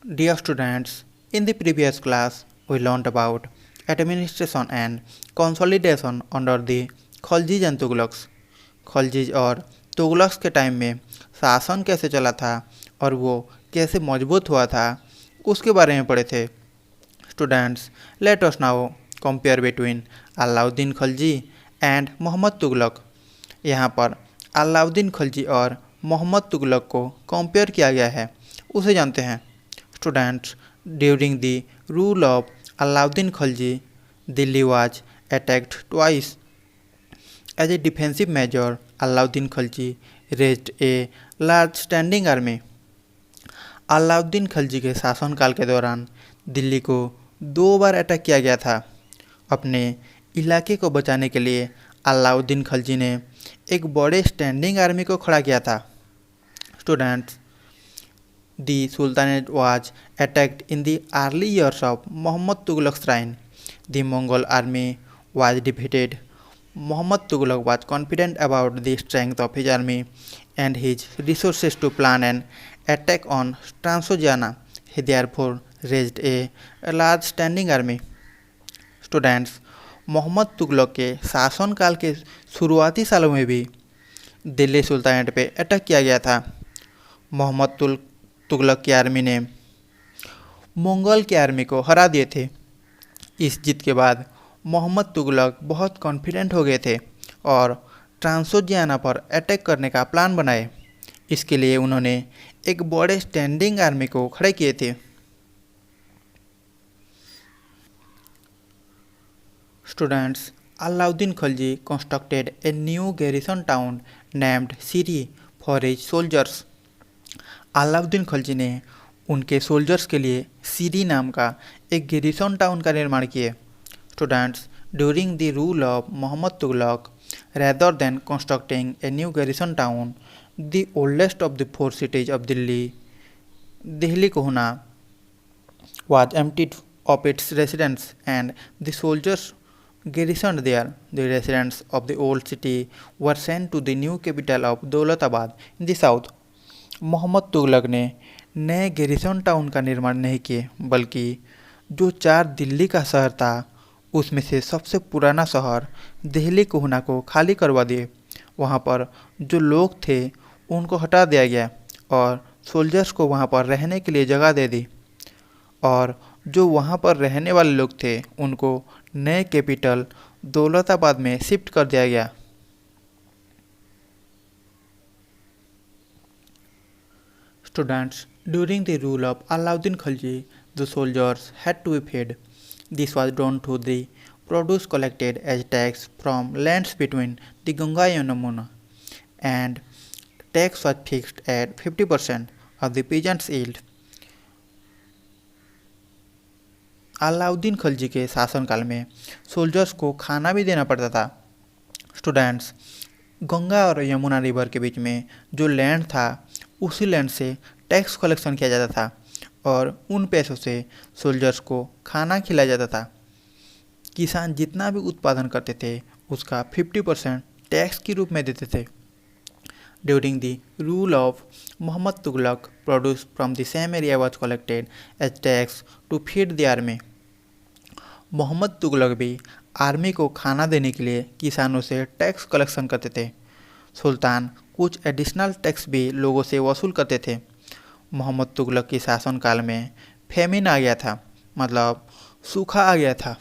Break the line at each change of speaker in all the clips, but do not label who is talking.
Dear students, in the previous class, we learned about administration and consolidation under the Khaljis and Tughlaqs. Khaljis और तुगलक्स के time में शासन कैसे चला था और वो कैसे मजबूत हुआ था उसके बारे में पढ़े थे। Students, let us now compare between Alauddin Khalji and Mohammad Tughlaq. यहाँ पर अलाउद्दीन खलजी और मोहम्मद तुगलक को कंपेयर किया गया है, उसे जानते हैं। Students, during the rule of Alauddin Khilji, Delhi was attacked twice. As a defensive measure, Alauddin Khilji raised a large standing army. Alauddin Khilji के शासनकाल के दौरान दिल्ली को 2 बार अटैक किया गया था। अपने इलाके को बचाने के लिए अलाउद्दीन खिलजी ने एक बड़े स्टैंडिंग आर्मी को खड़ा किया था। Students, the Sultanate was attacked in the early years of Muhammad Tughlaq's reign. The Mongol army was defeated. Muhammad Tughlaq was confident about the strength of his army and his resources to plan an attack on Transoxiana. He therefore raised a large standing army. Students, Mohammad Tughlaq के शासनकाल के शुरुआती सालों में भी Delhi sultanate पे attack किया गया था। मोहम्मद तुगलक की आर्मी ने मंगोल की आर्मी को हरा दिए थे। इस जीत के बाद मोहम्मद तुगलक बहुत कॉन्फिडेंट हो गए थे और ट्रांसोजियाना पर अटैक करने का प्लान बनाए। इसके लिए उन्होंने एक बड़े स्टैंडिंग आर्मी को खड़े किए थे। Students, Alauddin Khilji constructed a new garrison town named Siri for his soldiers. Alauddin Khilji ने उनके सोल्जर्स के लिए सीरी नाम का एक गैरिसन टाउन का निर्माण किए। Students, during the rule of Mohammad Tughlaq, rather than constructing a new garrison town, the oldest of the 4 cities of Delhi Kohna was emptied of its residents and the soldiers garrisoned there. The residents of the old city were sent to the new capital of Daulatabad in the south. Mohammad Tughlaq ने नए garrison town का निर्माण नहीं किए, बल्कि जो 4 दिल्ली का शहर था उसमें से सबसे पुराना शहर दिल्ली कोहना को खाली करवा दिए। वहाँ पर जो लोग थे उनको हटा दिया गया और सोल्जर्स को वहाँ पर रहने के लिए जगह दे दी, और जो वहाँ पर रहने वाले लोग थे उनको नए कैपिटल दौलताबाद में शिफ्ट कर दिया गया। Students, during the rule of Alauddin Khilji, the soldiers had to be fed. This was done through the produce collected as tax from lands between the Ganga and Yamuna, and tax was fixed at 50% of the peasants' yield. Alauddin Khilji के शासनकाल में soldiers को खाना भी देना पड़ता था। Students, Ganga और यमुना रिवर के बीच में जो लैंड था उसी लैंड से टैक्स कलेक्शन किया जाता था और उन पैसों से सोल्जर्स को खाना खिलाया जाता था। किसान जितना भी उत्पादन करते थे उसका 50% टैक्स के रूप में देते थे। During the rule of Mohammad Tughlaq, produce from the same area was collected as tax to feed the army. Mohammad Tughlaq भी आर्मी को खाना देने के लिए किसानों से टैक्स कलेक्शन करते थे। सुल्तान कुछ एडिशनल टैक्स भी लोगों से वसूल करते थे। मोहम्मद तुगलक के शासनकाल में फेमिन आ गया था, मतलब सूखा आ गया था।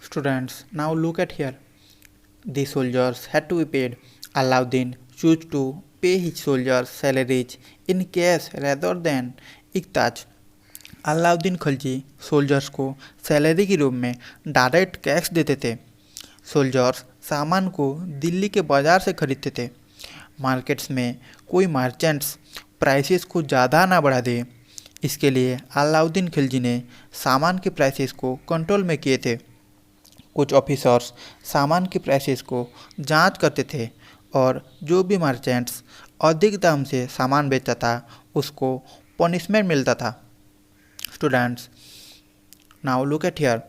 Students, now look at here. The soldiers had to be paid. Alauddin choose to pay his soldiers salaries in cash rather than iqtas. Alauddin Khilji soldiers को सैलरी के रूप में डायरेक्ट कैश देते थे। सोल्जर्स सामान को दिल्ली के बाज़ार से खरीदते थे। मार्केट्स में कोई मर्चेंट्स प्राइसेस को ज़्यादा ना बढ़ा दे, इसके लिए अलाउद्दीन खिलजी ने सामान के प्राइसेस को कंट्रोल में किए थे। कुछ ऑफिसर्स सामान के प्राइसेस को जांच करते थे और जो भी मर्चेंट्स अधिक दाम से सामान बेचता था उसको पनिशमेंट मिलता था। Students, now look at here.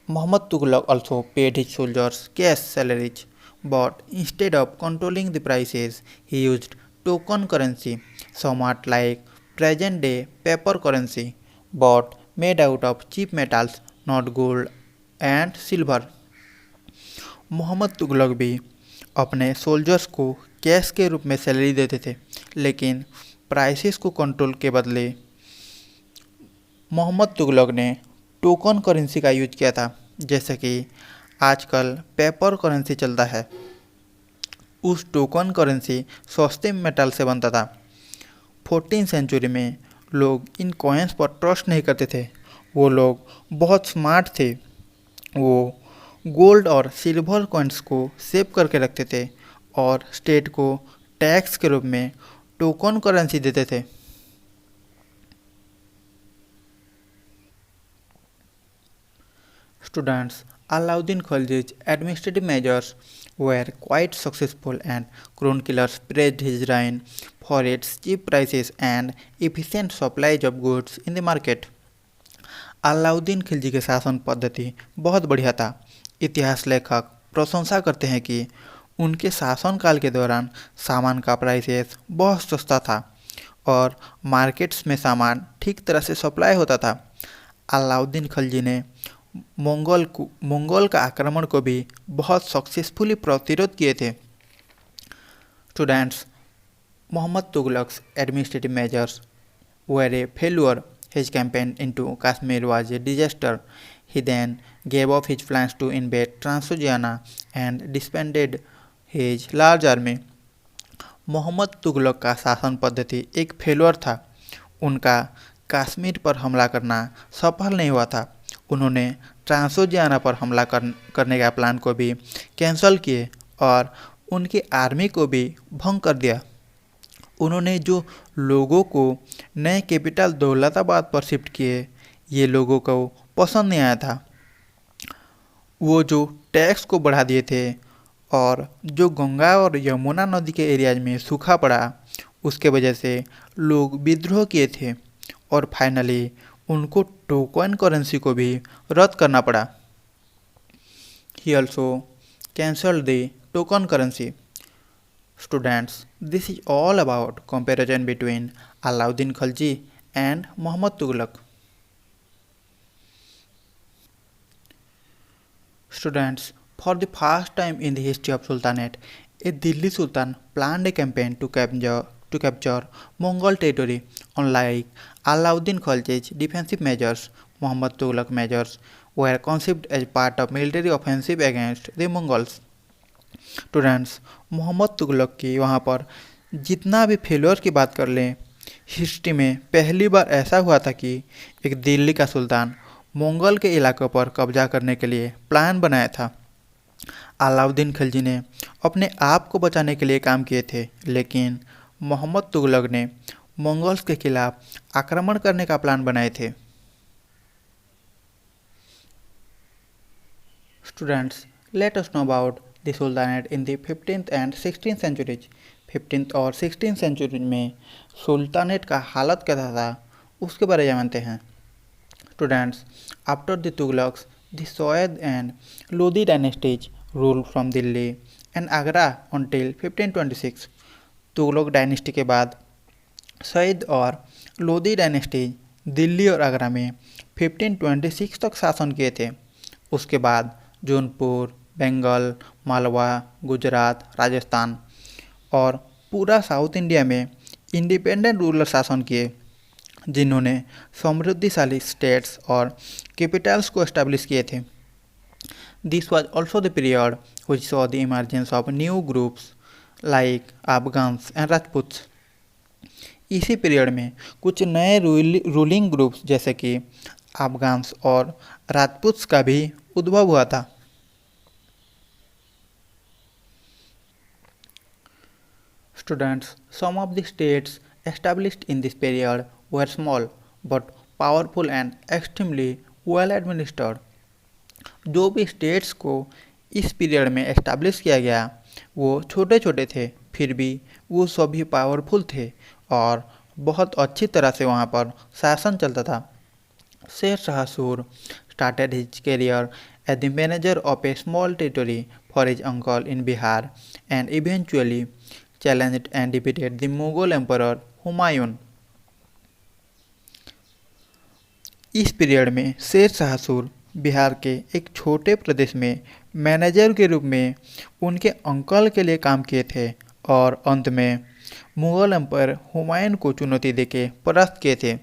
Muhammad Tughlaq also paid his soldiers cash salaries, but instead of controlling the prices, he used token currency, somewhat like present day paper currency, but made out of cheap metals, not gold and silver. Mohammad Tughlaq भी अपने soldiers को cash के रूप में salary देते थे, लेकिन prices को कंट्रोल के बदले मोहम्मद तुगलक ने टोकन करेंसी का यूज किया था, जैसे कि आजकल पेपर करेंसी चलता है। उस टोकन करेंसी सस्ते मेटल से बनता था। 14वीं सेंचुरी में लोग इन कॉइन्स पर ट्रस्ट नहीं करते थे। वो लोग बहुत स्मार्ट थे। वो गोल्ड और सिल्वर कॉइन्स को सेव करके रखते थे और स्टेट को टैक्स के रूप में टोकन करेंसी देते थे। Students, Alauddin Khalji's administrative measures were quite successful and chroniclers praised his reign for its cheap prices and efficient supply of goods in the market. Alauddin Khilji के शासन पद्धति बहुत बढ़िया था। इतिहास लेखक प्रशंसा करते हैं कि उनके शासनकाल के दौरान सामान का प्राइसेस बहुत सस्ता था और मार्केट्स में सामान ठीक तरह से सप्लाई होता था। अलाउद्दीन खिलजी ने मंगोल का आक्रमण को भी बहुत सक्सेसफुली प्रतिरोध किए थे। Students, Mohammad Tughlaq's administrative measures were a failure. His campaign into Kashmir was a disaster. He then gave up his plans to invade Transylvania and disbanded his large army. Mohammad Tughlaq का शासन पद्धति एक फेल्योर था। उनका कश्मीर पर हमला करना सफल नहीं हुआ था। उन्होंने ट्रांसोजियाना पर हमला करने का प्लान को भी कैंसिल किए और उनकी आर्मी को भी भंग कर दिया। उन्होंने जो लोगों को नए कैपिटल दौलताबाद पर शिफ्ट किए, ये लोगों को पसंद नहीं आया था। वो जो टैक्स को बढ़ा दिए थे और जो गंगा और यमुना नदी के एरियाज में सूखा पड़ा, उसके वजह से लोग विद्रोह किए थे और फाइनली उनको टोकन करेंसी को भी रद्द करना पड़ा। He also cancelled the token currency. Students, this is all about comparison between Alauddin Khalji and Muhammad Tughlaq. Students, for the first time in the history of Sultanate, a Delhi Sultan planned a campaign to capture Mongol territory. Unlike Alauddin Khalji's defensive measures, Muhammad Tughlaq measures were conceived as part of military offensive against the Mongols. Students, Mohammad Tughlaq की वहाँ पर जितना भी failure की बात कर लें, history में पहली बार ऐसा हुआ था कि एक दिल्ली का सुल्तान मंगोल के इलाकों पर कब्जा करने के लिए प्लान बनाया था। अलाउद्दीन खिलजी ने अपने आप को बचाने के लिए काम किए थे, लेकिन मोहम्मद तुगलक ने मंगोल्स के खिलाफ आक्रमण करने का प्लान बनाए थे। Students, let us know about the sultanate in the 15th and 16th centuries. 15th और 16th सेंचुरी में सुल्तानेट का हालत कैसा था, उसके बारे में जानते हैं। Students, after the Tughlaqs, the Syed and Lodi dynasties rule from Delhi and Agra until 1526. Tughlaq dynasty के बाद सैयद और लोदी डायनेस्टीज दिल्ली और आगरा में 1526 तक शासन किए थे। उसके बाद जौनपुर, बंगाल, मालवा, गुजरात, राजस्थान और पूरा साउथ इंडिया में इंडिपेंडेंट रूलर शासन किए, जिन्होंने समृद्धिशाली स्टेट्स और कैपिटल्स को एस्टेब्लिश किए थे। This was also the period which saw the emergence of new groups like Afghans and Rajputs. इसी पीरियड में कुछ नए रूलिंग ग्रुप्स जैसे कि अफगान्स और राजपूत्स का भी उद्भव हुआ था। Students, some of the states established in this period were small but powerful and extremely well administered. जो भी स्टेट्स को इस पीरियड में एस्टैब्लिश किया गया वो छोटे छोटे थे, फिर भी वो सभी पावरफुल थे और बहुत अच्छी तरह से वहाँ पर शासन चलता था। शेर शाह सूर started his career as the manager of a small territory for his uncle in Bihar and eventually challenged and defeated the Mughal Emperor Humayun. इस पीरियड में शेर शाह सूर बिहार के एक छोटे प्रदेश में मैनेजर के रूप में उनके अंकल के लिए काम किए थे और अंत में मुगल एम्पायर हुमायूं को चुनौती देके परास्त किए थे।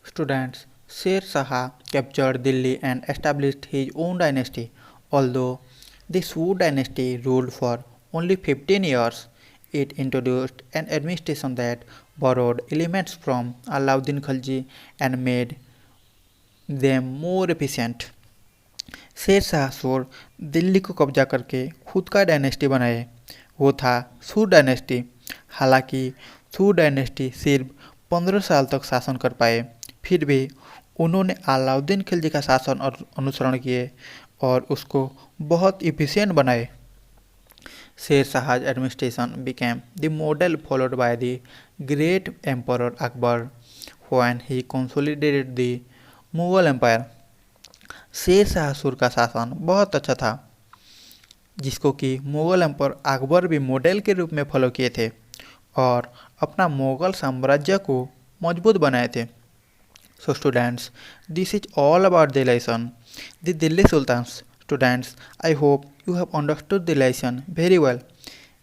Students, Sher Shah captured Delhi and established his own dynasty. Although the Sood dynasty ruled for only 15 years, it introduced an administration that borrowed elements from Alauddin Khilji and made them more efficient. Sher Shah सूर दिल्ली को कब्जा करके खुद का dynasty बनाए, वो था सूर डायनेस्टी। हालांकि सूर डायनेस्टी सिर्फ 15 साल तक शासन कर पाए, फिर भी उन्होंने अलाउद्दीन खिलजी का शासन और अनुसरण किए और उसको बहुत इफिशिएंट बनाए। शेर शाह's administration became the model followed by the great emperor Akbar when he consolidated the Mughal Empire. Sher Shah सूर का शासन बहुत अच्छा था, जिसको कि मुग़ल एम्पायर अकबर भी मॉडल के रूप में फॉलो किए थे और अपना मुग़ल साम्राज्य को मजबूत बनाए थे। So students, this is all about the lesson, the Delhi Sultans. Students, I hope you have understood the lesson very well.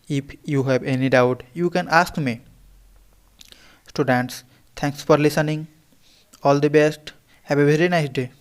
If you have any doubt, you can ask me. Students, thanks for listening. All the best. Have a very nice day.